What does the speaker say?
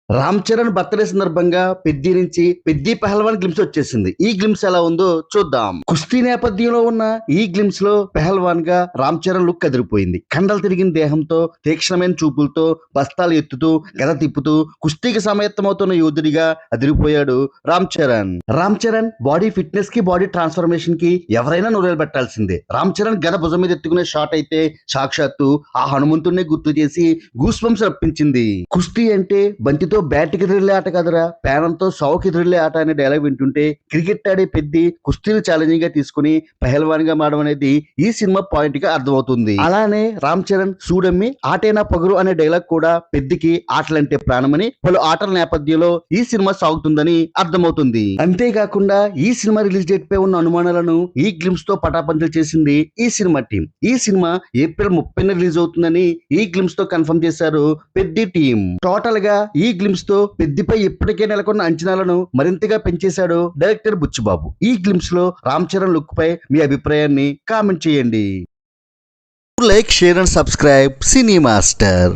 Ram Charan birthday సందర్భంగా పెద్ది నుంచి Peddi pehlwan glimpse వచ్చేసింది. ఈ గ్లిమ్స్ ఎలా ఉందో చూద్దాం. కుస్తీ నేపథ్యంలో ఉన్న ఈ గ్లిమ్స్ లో పెహల్వాన్ గా రామ్ చరణ్ లుక్ అదిరిపోయింది. కండలు తిరిగిన దేహంతో తీక్షణమైన చూపులతో బస్తాలు ఎత్తుతూ గద తిప్పుతూ కుస్తీకి సమయత్తమవుతున్న యోధుడిగా అదిరిపోయాడు రామ్ చరణ్. రామ్ చరణ్ బాడీ ఫిట్నెస్ కి బాడీ ట్రాన్స్ఫర్మేషన్ కి ఎవరైనా నూరేలు పెట్టాల్సిందే. రామ్ చరణ్ గద భుజం మీద ఎత్తుకునే షాట్ అయితే సాక్షాత్తు ఆ హనుమంతుడినే గుర్తు చేసి గూస్ బంప్స్ రప్పించింది. కుస్తీ అంటే బంతితో బ్యాట్కి థ్రిల్లే ఆట కదరా, పేనంతో సౌకి థ్రిల్లే ఆట అనే డైలాగ్ వింటుంటే క్రికెట్ ఆడే పెద్ది కుస్తీని ఛాలెంజింగ్ గా తీసుకుని పెహల్వాన్ గా మారడం అనేది ఈ సినిమా పాయింట్ గా అర్థమవుతుంది. అలానే రామ్ చరణ్ సూడమ్మి ఆటేనా పొగరు అనే డైలాగ్ కూడా పెద్దికి ఆటలంటే ప్రాణమని, పలు ఆటల నేపథ్యంలో ఈ సినిమా సాగుతుందని అర్థమవుతుంది. అంతేకాకుండా ఈ సినిమా రిలీజ్ డేట్ పై ఉన్న అనుమానాలను ఈ గ్లిమ్స్ తో పటాపంచలు చేసింది ఈ సినిమా టీం. ఈ సినిమా ఏప్రిల్ 30న రిలీజ్ అవుతుందని ఈ గ్లిమ్స్ తో కన్ఫర్మ్ చేశారు పెద్ది టీం. టోటల్ గా ఈ గ్లిమ్స్ తో పెద్దిపై ఇప్పటికే నెలకొన్న అంచనాలను మరింతగా పెంచేశాడు డైరెక్టర్ బుచ్చిబాబు. ఈ గ్లిమ్స్ లో రామ్ చరణ్ లుక్ పై మీ అభిప్రాయాన్ని కామెంట్ చేయండి. Like, share and subscribe cine master.